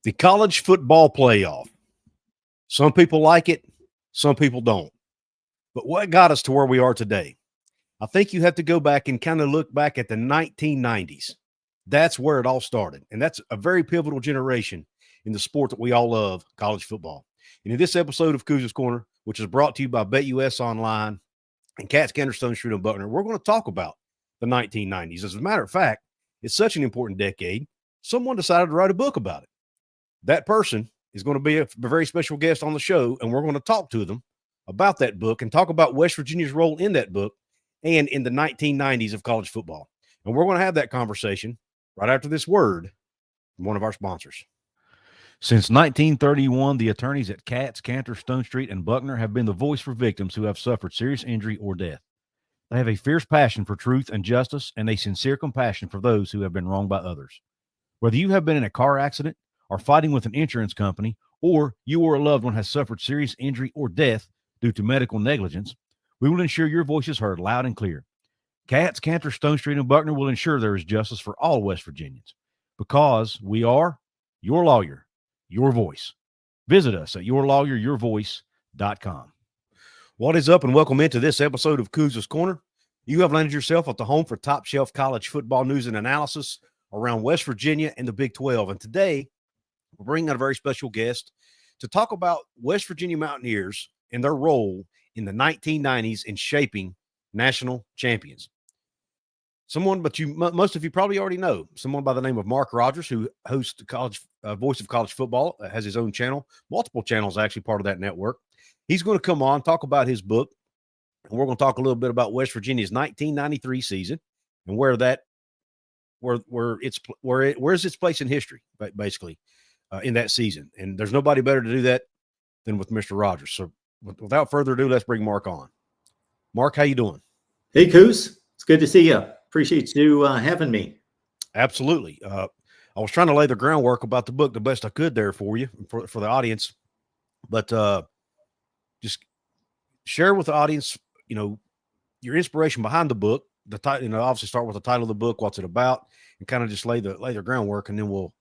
The college football playoff. Some people like it, some people don't. But what got us to where we are today? I think you have to go back and kind of look back at the 1990s. That's where it all started. And that's a very pivotal generation in the sport that we all love, college football. And in this episode of Couz's Corner, which is brought to you by BetUS Online and Cats, Cantor, Stone Street, and Buckner, we're going to talk about the 1990s. As a matter of fact, it's such an important decade, someone decided to write a book about it. That person is going to be a very special guest on the show, and we're going to talk to them about that book and talk about West Virginia's role in that book and in the 1990s of college football. And we're going to have that conversation right after this word from one of our sponsors. Since 1931, the attorneys at Cats, Cantor, Stone Street, and Buckner have been the voice for victims who have suffered serious injury or death. They have a fierce passion for truth and justice and a sincere compassion for those who have been wronged by others. Whether you have been in a car accident or fighting with an insurance company, or you or a loved one has suffered serious injury or death due to medical negligence, we will ensure your voice is heard loud and clear. Cats, Cantor, Stone Street, and Buckner will ensure there is justice for all West Virginians because we are your lawyer, your voice. Visit us at yourlawyeryourvoice.com. What is up, and welcome into this episode of Couz's Corner. You have landed yourself at the home for top shelf college football news and analysis around West Virginia and the Big 12. And today, we're bringing out a very special guest to talk about West Virginia Mountaineers and their role in the 1990s in shaping national champions. Someone, but most of you probably already know, someone by the name of Mark Rogers, who hosts the college Voice of College Football, has his own channel, multiple channels actually part of that network. He's going to come on, talk about his book, and we're going to talk a little bit about West Virginia's 1993 season and where's its place in history, basically, in that season. And there's nobody better to do that than with Mr. Rogers. So without further ado, let's bring Mark on. Mark, how you doing? Hey, Couz. It's good to see you. Appreciate you having me. Absolutely. I was trying to lay the groundwork about the book the best I could there for you, for the audience. But just share with the audience, your inspiration behind the book. The title, obviously start with the title of the book, what's it about, and kind of just lay the groundwork, and then we'll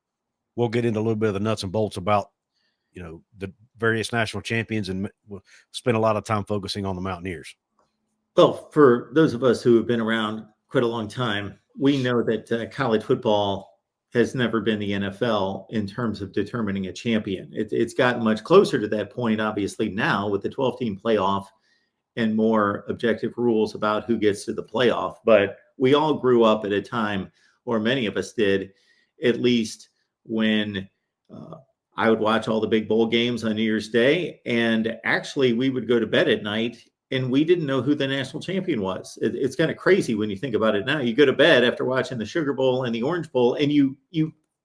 get into a little bit of the nuts and bolts about the various national champions, and we'll spend a lot of time focusing on the Mountaineers. Well, for those of us who have been around quite a long time, we know that college football has never been the NFL in terms of determining a champion. It's gotten much closer to that point, obviously, now with the 12-team playoff and more objective rules about who gets to the playoff. But we all grew up at a time, or many of us did, at least when I would watch all the big bowl games on New Year's Day. And actually, we would go to bed at night and we didn't know who the national champion was. It's kind of crazy when you think about it now. You go to bed after watching the Sugar Bowl and the Orange Bowl, and you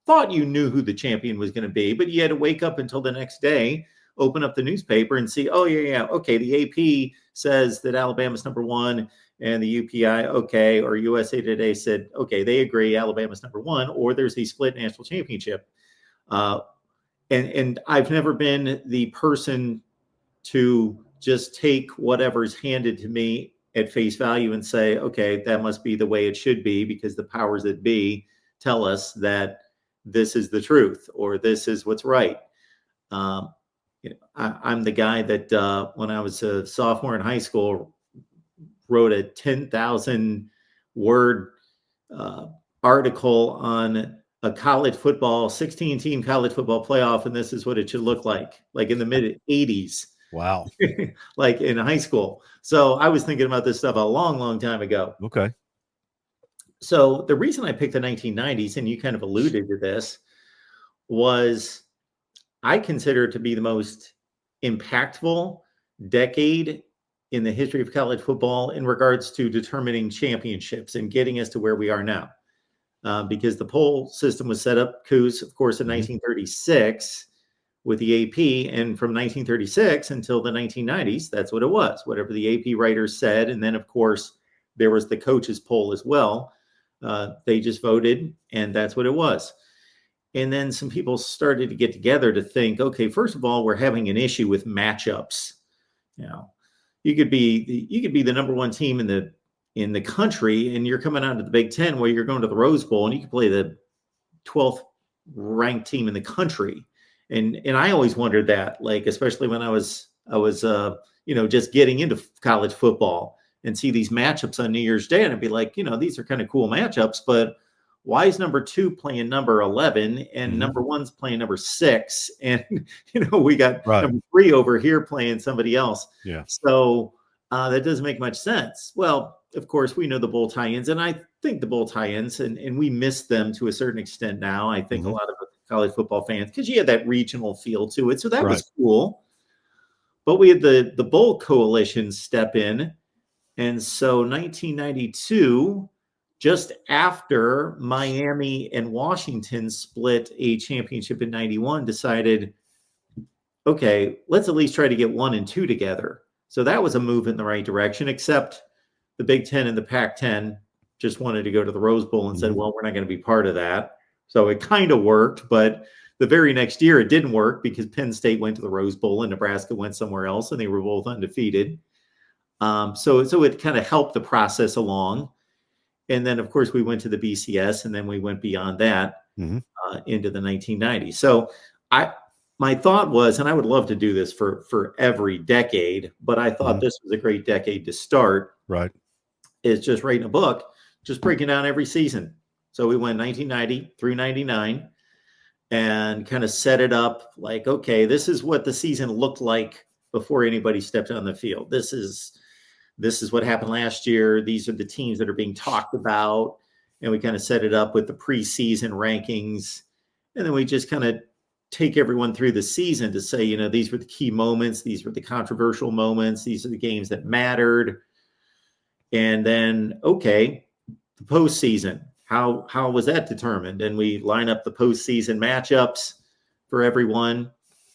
thought you knew who the champion was going to be, but you had to wake up until the next day, open up the newspaper and see, oh, yeah, okay, the AP says that Alabama's number one, and the UPI, okay, or USA Today said, okay, they agree, Alabama's number one, or there's a split national championship. And I've never been the person to just take whatever's handed to me at face value and say, okay, that must be the way it should be because the powers that be tell us that this is the truth or this is what's right. I'm the guy that when I was a sophomore in high school wrote a 10,000 word article on a college football, 16-team college football playoff, and this is what it should look like in the mid 80s. Wow. Like in high school. So I was thinking about this stuff a long, long time ago. Okay. So the reason I picked the 1990s, and you kind of alluded to this, was I consider it to be the most impactful decade in the history of college football in regards to determining championships and getting us to where we are now. Because the poll system was set up, Couz, of course, in 1936 with the AP. And from 1936 until the 1990s, that's what it was, whatever the AP writers said. And then, of course, there was the coaches poll as well. They just voted, and that's what it was. And then some people started to get together to think, okay, first of all, we're having an issue with matchups. You could be the number one team in the country, and you're coming out of the Big Ten where you're going to the Rose Bowl, and you can play the 12th ranked team in the country. And I always wondered that, like, especially when I was just getting into college football and see these matchups on New Year's Day, and I'd be like, these are kind of cool matchups, but why is number 2 playing number 11 and number 1's playing number 6? And, we got number 3 over here playing somebody else. Yeah. So that doesn't make much sense. Well, of course, we know the bowl tie-ins, and I think the bowl tie-ins, and we miss them to a certain extent now. I think a lot of college football fans, because you had that regional feel to it. So that was cool. But we had the bowl coalition step in. And so 1992, just after Miami and Washington split a championship in 91, decided, okay, let's at least try to get 1 and 2 together. So that was a move in the right direction, except the Big Ten and the Pac-10 just wanted to go to the Rose Bowl and said, well, we're not going to be part of that. So it kind of worked, but the very next year it didn't work because Penn State went to the Rose Bowl and Nebraska went somewhere else, and they were both undefeated. So it kind of helped the process along. And then, of course, we went to the BCS, and then we went beyond that into the 1990s. So my thought was, and I would love to do this for every decade, but I thought this was a great decade to start. Right. Is just writing a book, just breaking down every season. So we went 1990 through 99 and kind of set it up like, okay, this is what the season looked like before anybody stepped on the field. This is what happened last year. These are the teams that are being talked about. And we kind of set it up with the preseason rankings. And then we just kind of take everyone through the season to say, these were the key moments. These were the controversial moments. These are the games that mattered. And then, okay, the postseason, how was that determined? And we line up the postseason matchups for everyone,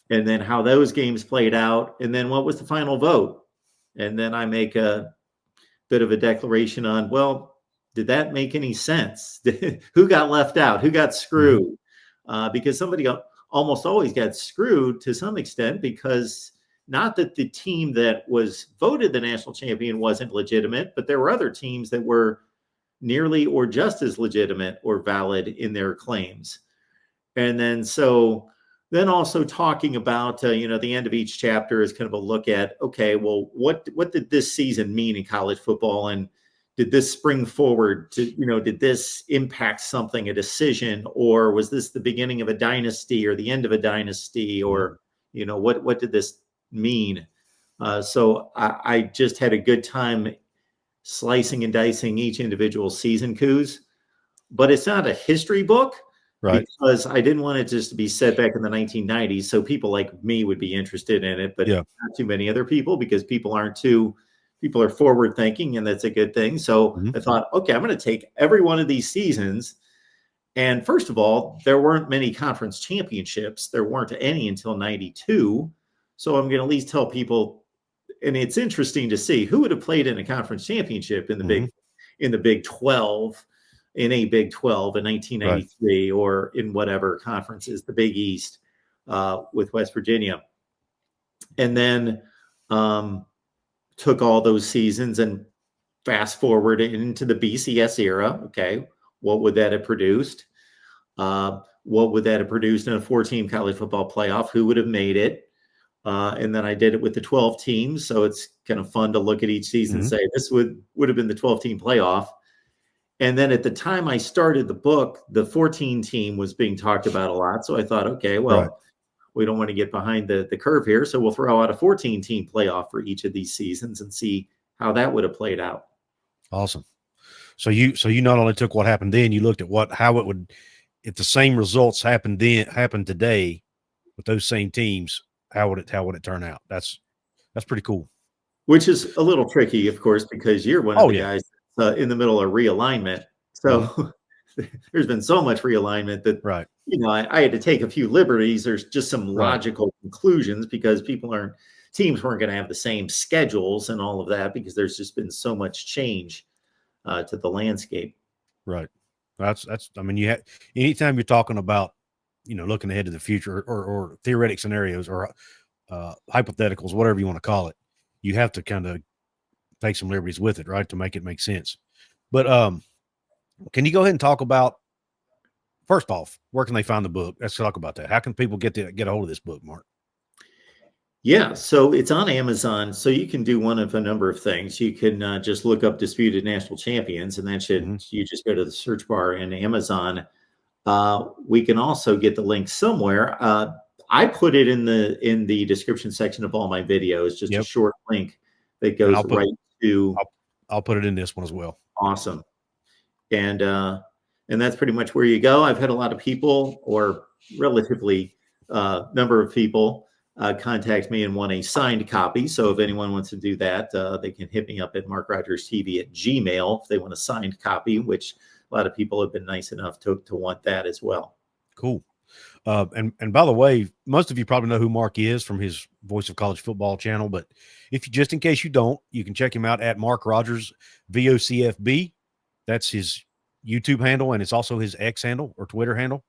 and then how those games played out, and then what was the final vote? And then I make a bit of a declaration on, well, did that make any sense? Who got left out? Who got screwed? Because somebody almost always got screwed to some extent, because not that the team that was voted the national champion wasn't legitimate, but there were other teams that were nearly or just as legitimate or valid in their claims. And then also talking about, the end of each chapter is kind of a look at, okay, well, what did this season mean in college football? And did this spring forward to, did this impact something, a decision, or was this the beginning of a dynasty or the end of a dynasty, or, what did this mean? So I just had a good time slicing and dicing each individual season, Couz. But it's not a history book, right? Because I didn't want it just to be set back in the 1990s, so people like me would be interested in it, but not too many other people, because people are forward thinking, and that's a good thing. So I thought, okay, I'm going to take every one of these seasons. And first of all, there weren't many conference championships. There weren't any until 92. So I'm going to at least tell people, and it's interesting to see who would have played in a conference championship in the Big 12, in a Big 12 in 1993, or in whatever conferences, the Big East, with West Virginia. And then took all those seasons and fast forward into the BCS era. Okay, what would that have produced? What would that have produced in a 4-team college football playoff? Who would have made it? And then I did it with the 12 teams. So it's kind of fun to look at each season and say, this would have been the 12-team playoff. And then at the time I started the book, the 14 team was being talked about a lot. So I thought, okay, well, we don't want to get behind the curve here. So we'll throw out a 14-team playoff for each of these seasons and see how that would have played out. Awesome. So you not only took what happened then, you looked at how it would, if the same results happened today with those same teams, how would it turn out? That's pretty cool. Which is a little tricky, of course, because you're one of the guys in the middle of realignment. So there's been so much realignment that, I had to take a few liberties. There's just some logical conclusions, because teams weren't going to have the same schedules and all of that, because there's just been so much change to the landscape. Right. Anytime you're talking about, looking ahead to the future, or theoretic scenarios, or hypotheticals, whatever you want to call it, you have to kind of take some liberties with it, right, to make it make sense. But can you go ahead and talk about, first off, where can they find the book? Let's talk about that. How can people get a hold of this book, Mark? Yeah, so it's on Amazon. So you can do one of a number of things. You can just look up Disputed National Champions, and that you just go to the search bar in Amazon. We can also get the link somewhere. I put it in the description section of all my videos, just a short link that goes right to. I'll put it in this one as well. Awesome. And that's pretty much where you go. I've had a lot of people, or relatively number of people, contact me and want a signed copy. So if anyone wants to do that, they can hit me up at markrogerstv@gmail.com if they want a signed copy, which a lot of people have been nice enough to want that as well. Cool. And by the way, most of you probably know who Mark is from his Voice of College Football channel, but if you, just in case you don't, you can check him out at Mark Rogers VOCFB. That's his YouTube handle, and it's also his X handle or Twitter handle.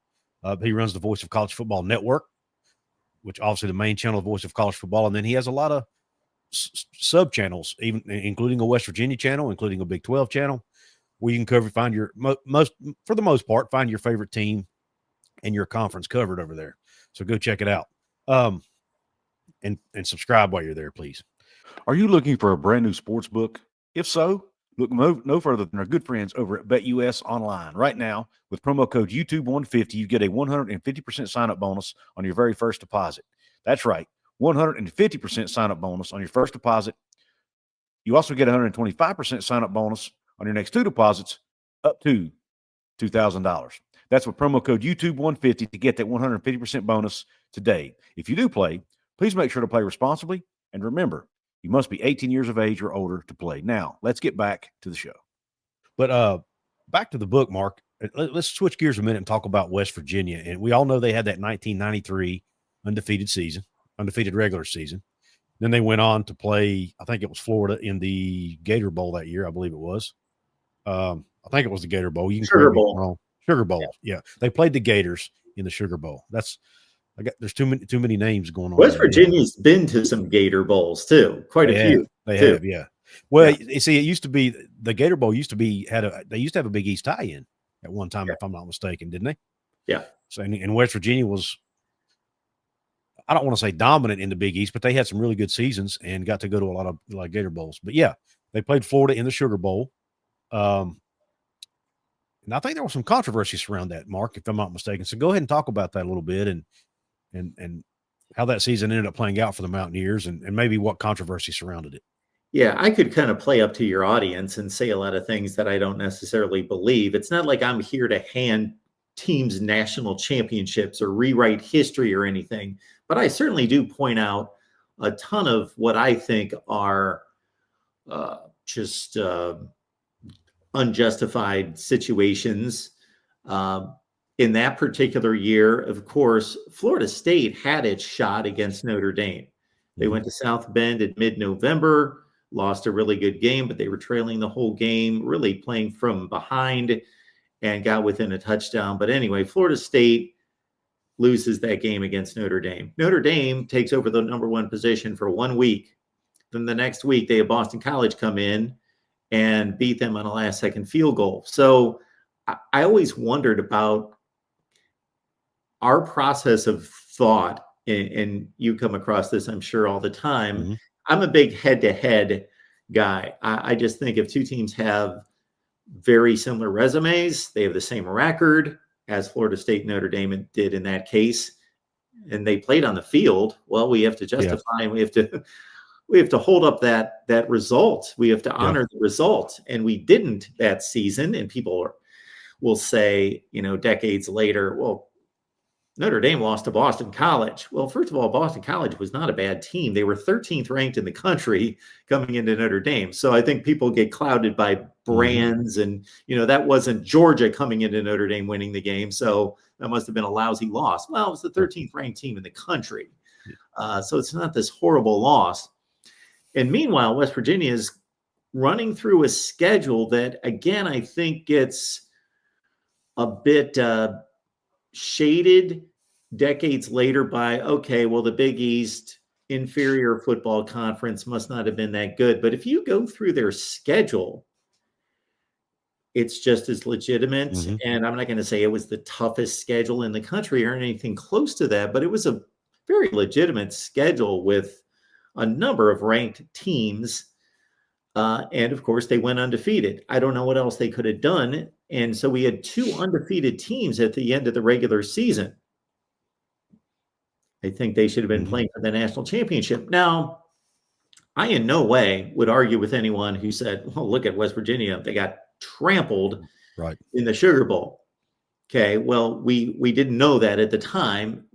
He runs the Voice of College Football Network, which obviously the main channel of Voice of College Football, and then he has a lot of sub channels, even including a West Virginia channel, including a Big 12 channel, where you can find your for the most part, find your favorite team and your conference covered over there. So go check it out. And subscribe while you're there, please. Are you looking for a brand new sports book? If so, look no further than our good friends over at BetUS Online. Right now, with promo code YouTube150, you get a 150% sign-up bonus on your very first deposit. That's right, 150% sign-up bonus on your first deposit. You also get a 125% sign-up bonus on your next two deposits up to $2,000. That's with promo code YouTube150 to get that 150% bonus today. If you do play, please make sure to play responsibly. And remember, you must be 18 years of age or older to play. Now, let's get back to the show. But back to the book, Mark. Let's switch gears a minute and talk about West Virginia. And we all know they had that 1993 undefeated regular season. Then they went on to play, I think it was Florida in the Gator Bowl that year, I believe it was. I think it was the Gator Bowl. You can Sugar Bowl. Wrong. Sugar Bowl. Yeah. They played the Gators in the Sugar Bowl. There's too many names going on. West Virginia's been to some Gator Bowls too. Quite a few. They have, yeah. Well, you see, it used to be the Gator Bowl they used to have a Big East tie-in at one time, if I'm not mistaken, didn't they? Yeah. So and West Virginia was, I don't want to say dominant in the Big East, but they had some really good seasons and got to go to a lot of Gator Bowls. But yeah, they played Florida in the Sugar Bowl. And I think there was some controversy around that, Mark, if I'm not mistaken. So go ahead and talk about that a little bit and how that season ended up playing out for the Mountaineers and maybe what controversy surrounded it. Yeah, I could kind of play up to your audience and say a lot of things that I don't necessarily believe. It's not like I'm here to hand teams national championships or rewrite history or anything, but I certainly do point out a ton of what I think are just unjustified situations. In that particular year, of course, Florida State had its shot against Notre Dame. They went to South Bend in mid-November, lost a really good game, but they were trailing the whole game, really playing from behind and got within a touchdown. But anyway, Florida State loses that game against Notre Dame. Notre Dame takes over the number one position for 1 week. Then the next week, they have Boston College come in and beat them on a last-second field goal. So I always wondered about our process of thought, and you come across this, I'm sure, all the time. Mm-hmm. I'm a big head-to-head guy. I just think if two teams have very similar resumes, they have the same record as Florida State and Notre Dame did in that case, and they played on the field, well, we have to justify and we have to hold up that result. We have to honor the result. And we didn't that season. And people will say, decades later, well, Notre Dame lost to Boston College. Well, first of all, Boston College was not a bad team. They were 13th ranked in the country coming into Notre Dame. So I think people get clouded by brands and, that wasn't Georgia coming into Notre Dame winning the game. So that must have been a lousy loss. Well, it was the 13th ranked team in the country. So it's not this horrible loss. And meanwhile, West Virginia is running through a schedule that, again, I think gets a bit shaded decades later by, the Big East inferior football conference must not have been that good. But if you go through their schedule, it's just as legitimate. Mhm. And I'm not going to say it was the toughest schedule in the country or anything close to that, but it was a very legitimate schedule with a number of ranked teams. And of course, they went undefeated. I don't know what else they could have done. And so we had 2 undefeated teams at the end of the regular season. I think they should have been playing for the national championship. Now, I in no way would argue with anyone who said, well, look at West Virginia. They got trampled Right. in the Sugar Bowl. Okay, well, we didn't know that at the time.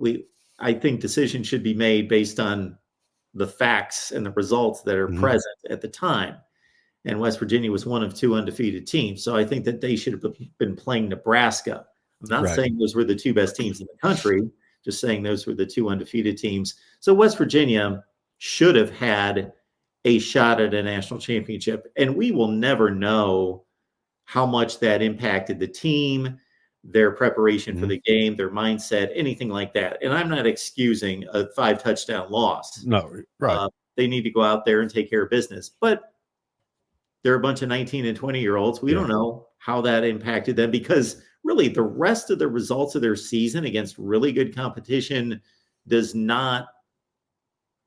I think decisions should be made based on the facts and the results that are present at the time. And West Virginia was one of 2 undefeated teams. So I think that they should have been playing Nebraska. I'm not saying those were the 2 best teams in the country, just saying those were the 2 undefeated teams. So West Virginia should have had a shot at a national championship. And we will never know how much that impacted the team, their preparation for the game, their mindset, anything like that. And I'm not excusing a 5-touchdown loss. No, right. They need to go out there and take care of business. But they're a bunch of 19 and 20-year-olds. We don't know how that impacted them, because really the rest of the results of their season against really good competition does not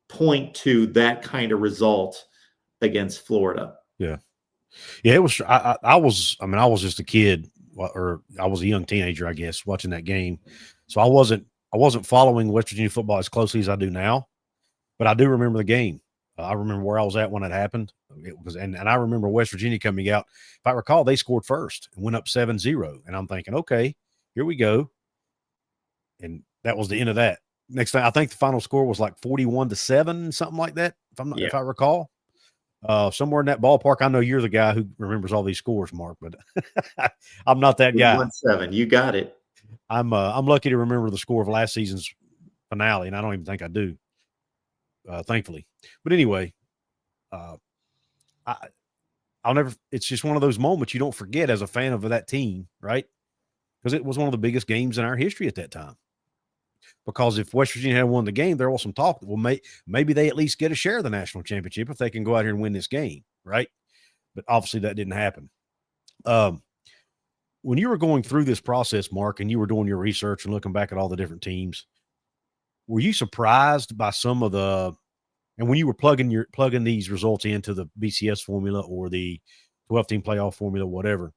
point to that kind of result against Florida. Yeah. Yeah, it was. I was just a kid, or I was a young teenager, I guess, watching that game. So I wasn't following West Virginia football as closely as I do now, but I do remember the game. I remember where I was at when it happened. And I remember West Virginia coming out. If I recall, they scored first and went up 7-0. And I'm thinking, okay, here we go. And that was the end of that. Next thing, I think the final score was like 41-7, something like that. If I recall. Somewhere in that ballpark. I know you're the guy who remembers all these scores, Mark, but I'm not that guy. 1-7. You got it. I'm lucky to remember the score of last season's finale, and I don't even think I do. Thankfully, but anyway, I'll never. It's just one of those moments you don't forget as a fan of that team, right? Because it was one of the biggest games in our history at that time. Because if West Virginia had won the game, there was some talk that, well, maybe they at least get a share of the national championship if they can go out here and win this game, right? But obviously that didn't happen. When you were going through this process, Mark, and you were doing your research and looking back at all the different teams, were you surprised by some of the, and when you were plugging these results into the BCS formula or the 12-team playoff formula, whatever,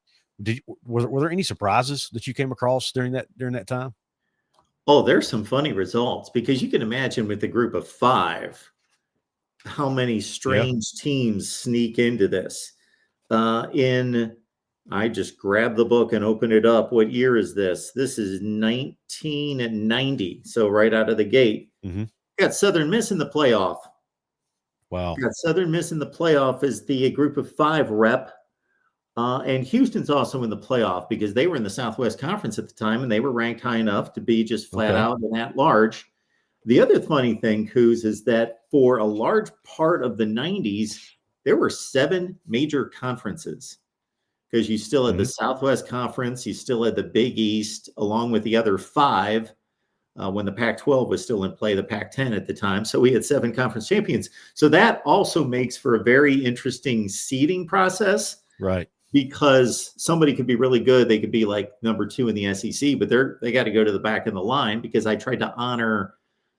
were there any surprises that you came across during that time? Oh, there's some funny results, because you can imagine with the group of 5, how many strange teams sneak into this. I just grabbed the book and opened it up. What year is this? This is 1990. So right out of the gate, got Southern Miss in the playoff. Wow. Got Southern Miss in the playoff as the group of 5 rep. And Houston's also in the playoff because they were in the Southwest Conference at the time, and they were ranked high enough to be just flat out and at large. The other funny thing, Couz, is that for a large part of the 90s, there were 7 major conferences, because you still had the Southwest Conference, you still had the Big East, along with the other 5 when the Pac-12 was still in play, the Pac-10 at the time. So we had 7 conference champions. So that also makes for a very interesting seeding process. Right. Because somebody could be really good. They could be like number 2 in the SEC, but they got to go to the back of the line, because I tried to honor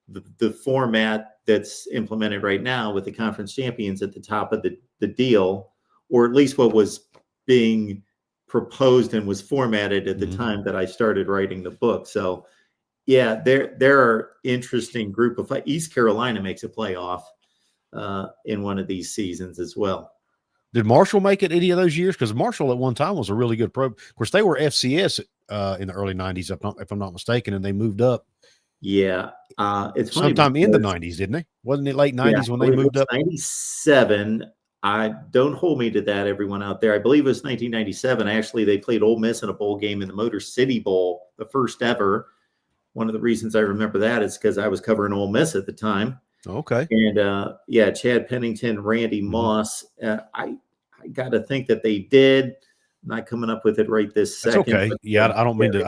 the format that's implemented right now with the conference champions at the top of the deal, or at least what was being proposed and was formatted at the time that I started writing the book. So yeah, there are interesting group of East Carolina makes a playoff in one of these seasons as well. Did Marshall make it any of those years? Because Marshall at one time was a really good pro. Of course, they were FCS in the early 90s, if I'm not mistaken, and they moved up. Yeah. It's funny, sometime in the 90s, didn't they? Wasn't it late 90s when they moved up? 97. Don't hold me to that, everyone out there. I believe it was 1997. Actually, they played Ole Miss in a bowl game in the Motor City Bowl, the first ever. One of the reasons I remember that is because I was covering Ole Miss at the time. Okay. And Chad Pennington, Randy Moss. I got to think that they did. I'm not coming up with it right this second. That's okay. Yeah, I don't mean to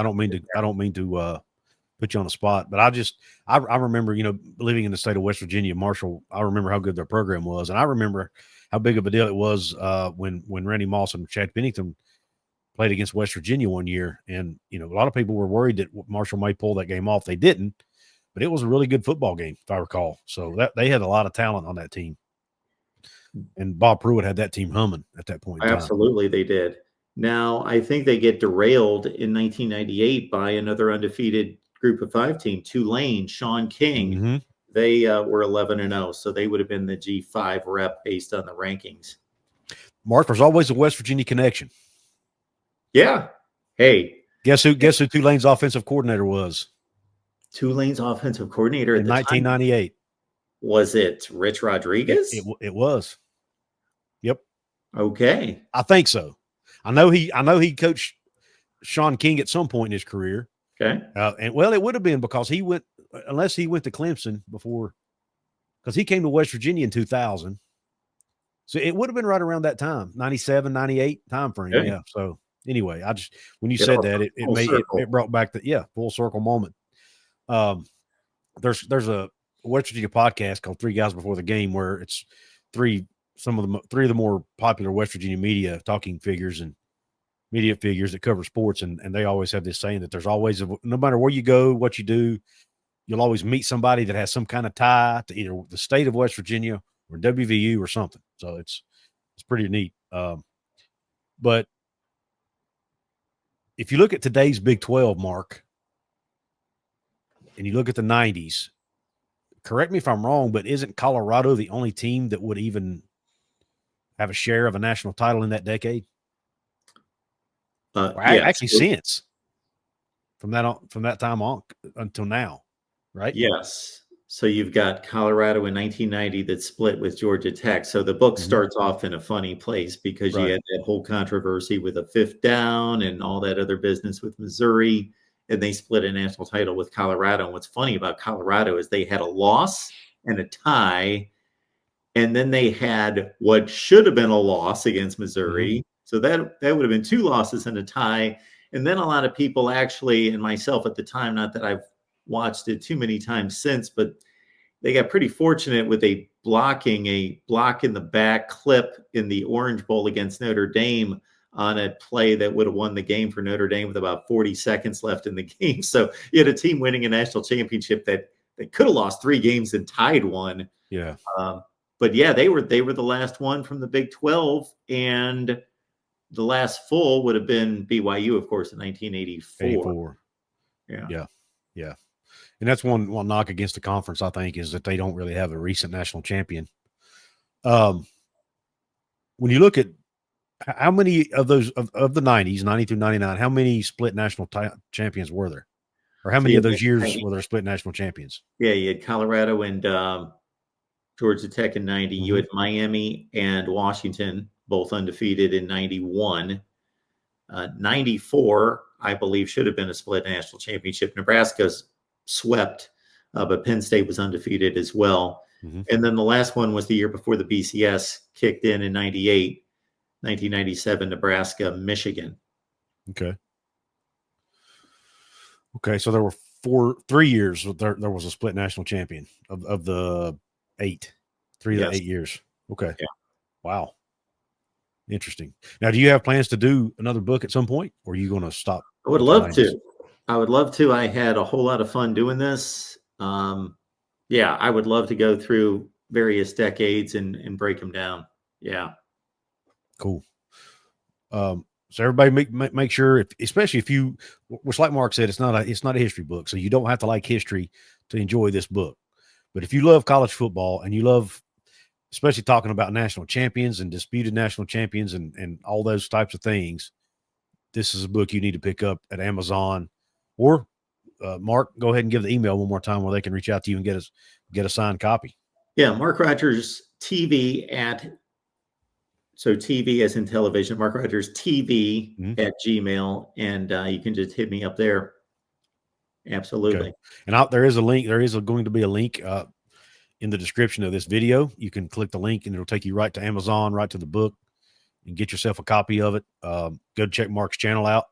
put you on the spot, but I remember, living in the state of West Virginia, Marshall. I remember how good their program was, and I remember how big of a deal it was when Randy Moss and Chad Pennington played against West Virginia one year. And, a lot of people were worried that Marshall may pull that game off. They didn't, but it was a really good football game, if I recall. So that they had a lot of talent on that team. And Bob Pruitt had that team humming at that point in time. Absolutely, they did. Now, I think they get derailed in 1998 by another undefeated Group of 5 team, Tulane, Sean King. Mm-hmm. They were 11-0, so they would have been the G5 rep based on the rankings. Mark, there's always a West Virginia connection. Yeah. Hey. Guess who Tulane's offensive coordinator was? Tulane's offensive coordinator in 1998. Time, was it Rich Rodriguez? It was. Yep. Okay. I think so. I know he coached Sean King at some point in his career. Okay. It would have been because unless he went to Clemson before, because he came to West Virginia in 2000. So it would have been right around that time, 97, 98 time frame. Okay. Yeah. So anyway, when you said that, it brought back full circle moment. There's a West Virginia podcast called 3 Guys Before the Game, where it's three of the more popular West Virginia media figures that cover sports. And they always have this saying that there's always, no matter where you go, what you do, you'll always meet somebody that has some kind of tie to either the state of West Virginia or WVU or something. So it's pretty neat. But if you look at today's Big 12, Mark, and you look at the 90s, correct me if I'm wrong, but isn't Colorado the only team that would even have a share of a national title in that decade? Actually, since from that time on until now, right? Yes. So you've got Colorado in 1990 that split with Georgia Tech. So the book starts off in a funny place because you had that whole controversy with a 5th down and all that other business with Missouri, and they split a national title with Colorado. And what's funny about Colorado is they had a loss and a tie, and then they had what should have been a loss against Missouri. So that would have been 2 losses and a tie. And then a lot of people actually, and myself at the time, not that I've watched it too many times since, but they got pretty fortunate with a block in the back clip in the Orange Bowl against Notre Dame on a play that would have won the game for Notre Dame with about 40 seconds left in the game. So you had a team winning a national championship that could have lost 3 games and tied 1. Yeah. But yeah, they were the last one from the Big 12, and the last full would have been BYU, of course, in 1984. Yeah. And that's one knock against the conference, I think, is that they don't really have a recent national champion. When you look at how many of those of the 90s, 90 through 99, how many split national champions were there? Or how many of those years were there split national champions? Yeah, you had Colorado and Georgia Tech in 90. You had Miami and Washington, both undefeated in 91. 94, I believe, should have been a split national championship. Nebraska's swept, but Penn State was undefeated as well. And then the last one was the year before the BCS kicked in 98, 1997, Nebraska, Michigan. Okay. So there were 3 years there was a split national champion of the 8, 3 of the 8 years. Okay. Yeah. Wow. Interesting. Now, do you have plans to do another book at some point, or are you going to stop? I would love to. I had a whole lot of fun doing this. I would love to go through various decades and break them down. Yeah. Cool. So everybody make sure, especially if you, which like Mark said, it's not a history book, so you don't have to like history to enjoy this book. But if you love college football and you love, especially talking about national champions and disputed national champions and all those types of things, this is a book you need to pick up at Amazon. Or Mark, go ahead and give the email one more time where they can reach out to you and get a signed copy. Yeah, Mark Rogers TV so TV as in television, Mark Rogers TV at Gmail, and you can just hit me up there. Absolutely. Okay. And there is a link. There is going to be a link in the description of this video. You can click the link and it'll take you right to Amazon, right to the book, and get yourself a copy of it. Go check Mark's channel out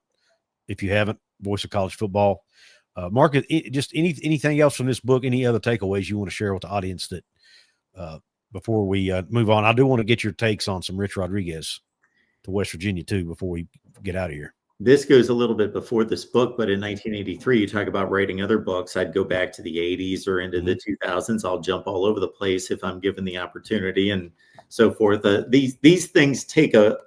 if you haven't. Voice of College Football. Mark, just anything else from this book? Any other takeaways you want to share with the audience that before we move on? I do want to get your takes on some Rich Rodriguez to West Virginia too before we get out of here. This goes a little bit before this book, but in 1983, you talk about writing other books. I'd go back to the 80s or into the 2000s. I'll jump all over the place if I'm given the opportunity and so forth. These things take a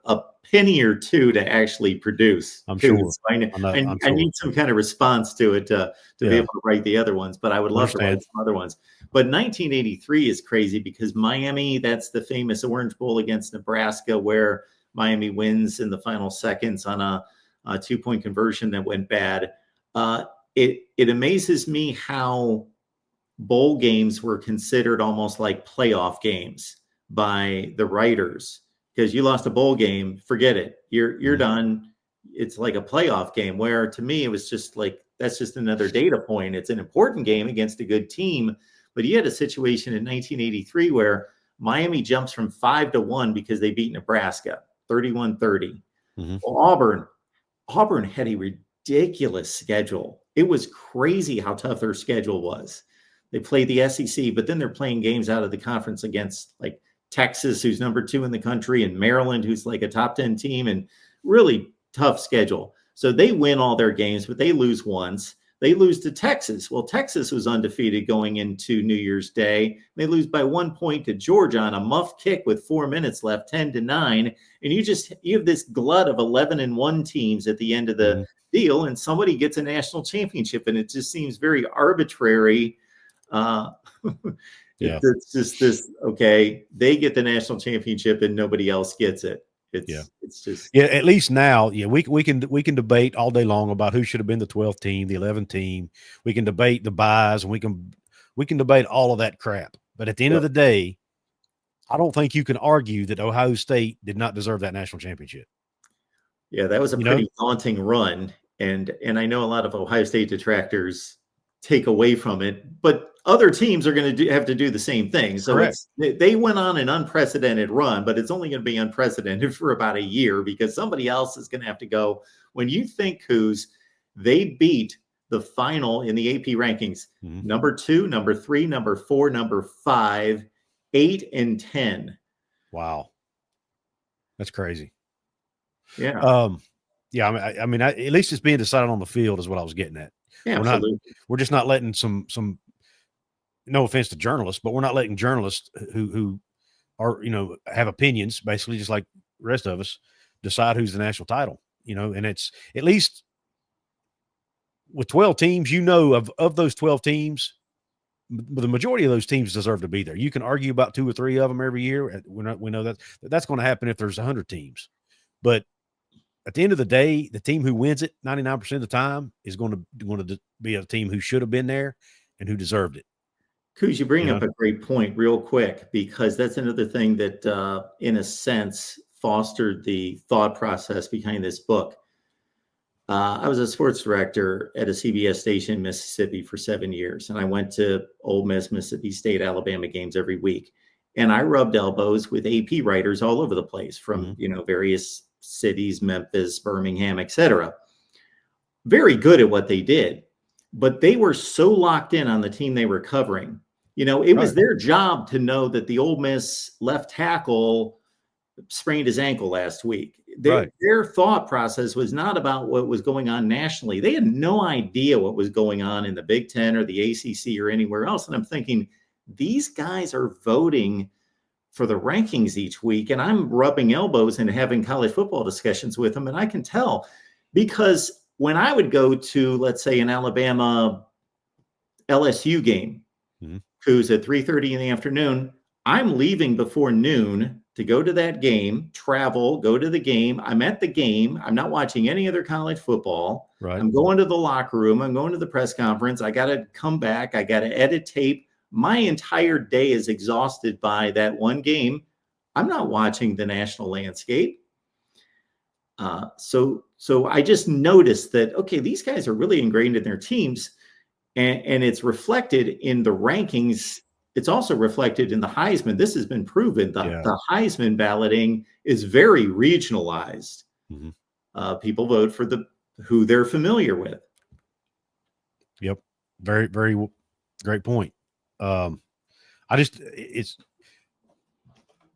penny or two to actually produce. I'm sure. So I need some kind of response to it to be able to write the other ones, but I would love to write some other ones. But 1983 is crazy because Miami, that's the famous Orange Bowl against Nebraska, where Miami wins in the final seconds on a 2-point conversion that went bad. It amazes me how bowl games were considered almost like playoff games by the writers, because you lost a bowl game, forget it. You're done. It's like a playoff game, where to me, it was just like, that's just another data point. It's an important game against a good team. But you had a situation in 1983 where Miami jumps from 5-1 because they beat Nebraska 31-30. Well, Auburn had a ridiculous schedule. It was crazy how tough their schedule was. They played the SEC, but then they're playing games out of the conference against like Texas, who's number 2 in the country, and Maryland, who's like a top 10 team, and really tough schedule. So they win all their games, but they lose once. They lose to Texas. Well, Texas was undefeated going into New Year's Day. They lose by 1 point to Georgia on a muff kick with 4 minutes left, 10-9. And you have this glut of 11-1 teams at the end of the deal, and somebody gets a national championship, and it just seems very arbitrary. It's just this, okay, they get the national championship and nobody else gets it. It's just at least now, we can debate all day long about who should have been the 12th team, the 11th team. We can debate the buys, and we can debate all of that crap. But at the end of the day, I don't think you can argue that Ohio State did not deserve that national championship. Yeah, that was a pretty daunting run, and I know a lot of Ohio State detractors take away from it, but other teams are going to have to do the same thing. So they went on an unprecedented run, but it's only going to be unprecedented for about a year because somebody else is going to have to go. When you think, Couz, they beat the final in the AP rankings, number 2, number 3, number 4, number 5, 8, and 10. Wow. That's crazy. Yeah. I mean, at least it's being decided on the field is what I was getting at. Yeah, absolutely. We're just not letting some, no offense to journalists, but we're not letting journalists who are, have opinions, basically just like the rest of us, decide who's the national title, and it's at least with 12 teams, of those 12 teams, the majority of those teams deserve to be there. You can argue about 2 or 3 of them every year. We know that's going to happen if there's 100 teams, but at the end of the day, the team who wins it 99% of the time is going to be a team who should have been there and who deserved it. Couz, you bring up a great point real quick, because that's another thing that, in a sense, fostered the thought process behind this book. I was a sports director at a CBS station in Mississippi for 7 years, and I went to Ole Miss, Mississippi State, Alabama games every week. And I rubbed elbows with AP writers all over the place from, various cities, Memphis, Birmingham, etc. Very good at what they did, but they were so locked in on the team they were covering. It was their job to know that the Ole Miss left tackle sprained his ankle last week. Their thought process was not about what was going on nationally. They had no idea what was going on in the Big Ten or the ACC or anywhere else. And I'm thinking, these guys are voting for the rankings each week, and I'm rubbing elbows and having college football discussions with them. And I can tell, because when I would go to, let's say, an Alabama LSU game, Couz, at 3:30 in the afternoon, I'm leaving before noon to go to that game, travel, go to the game. I'm at the game. I'm not watching any other college football. Right. I'm going to the locker room. I'm going to the press conference. I got to come back. I got to edit tape. My entire day is exhausted by that one game. I'm not watching the national landscape. So I just noticed that, okay, these guys are really ingrained in their teams, and it's reflected in the rankings. It's also reflected in the Heisman. This has been proven. The Heisman balloting is very regionalized. People vote for who they're familiar with. Yep. Very, very great point. I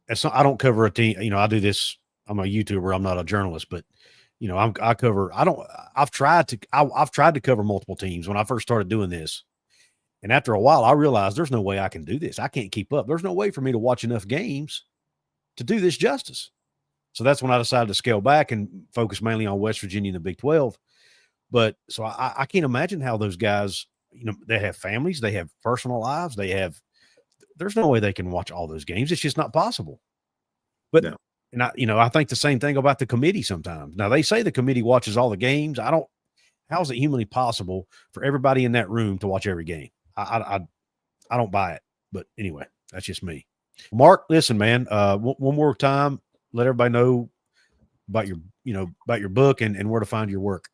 don't cover a team. I do this. I'm a YouTuber. I'm not a journalist, but I've tried to cover multiple teams when I first started doing this. And after a while, I realized there's no way I can do this. I can't keep up. There's no way for me to watch enough games to do this justice. So that's when I decided to scale back and focus mainly on West Virginia and the Big 12. But so I can't imagine how those guys, they have families, they have personal lives, there's no way they can watch all those games. It's just not possible. But, No. And I think the same thing about the committee sometimes. Now they say the committee watches all the games. How is it humanly possible for everybody in that room to watch every game? I don't buy it. But anyway, that's just me. Mark, listen, man, one more time, let everybody know about your book and where to find your work.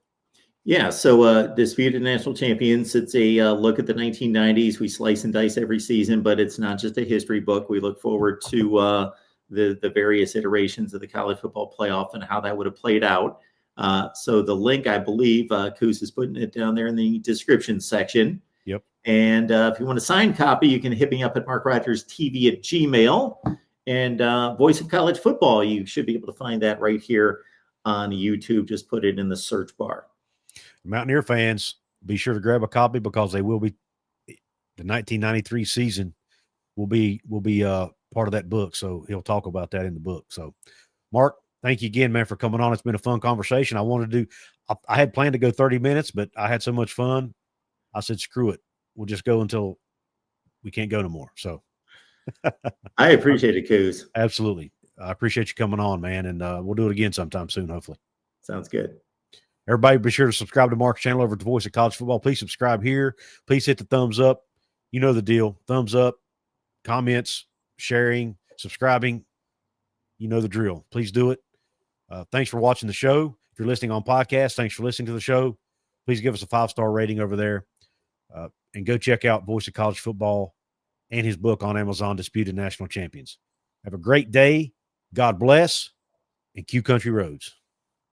Yeah, so Disputed National Champions, it's a look at the 1990s. We slice and dice every season, but it's not just a history book. We look forward to the various iterations of the college football playoff and how that would have played out. So the link, I believe, Couz is putting it down there in the description section. Yep. And if you want a signed copy, you can hit me up at markrogerstv@gmail.com. And Voice of College Football, you should be able to find that right here on YouTube. Just put it in the search bar. Mountaineer fans, be sure to grab a copy because the 1993 season will be part of that book. So he'll talk about that in the book. So Mark, thank you again, man, for coming on. It's been a fun conversation. I had planned to go 30 minutes, but I had so much fun. I said, screw it. We'll just go until we can't go no more. So I appreciate it, Couz. Absolutely. I appreciate you coming on, man. And we'll do it again sometime soon, hopefully. Sounds good. Everybody be sure to subscribe to Mark's channel over at the Voice of College Football. Please subscribe here. Please hit the thumbs up. You know the deal. Thumbs up, comments, sharing, subscribing. You know the drill. Please do it. Thanks for watching the show. If you're listening on podcast, thanks for listening to the show. Please give us a 5-star rating over there. And go check out Voice of College Football and his book on Amazon, Disputed National Champions. Have a great day. God bless, and Q Country Roads.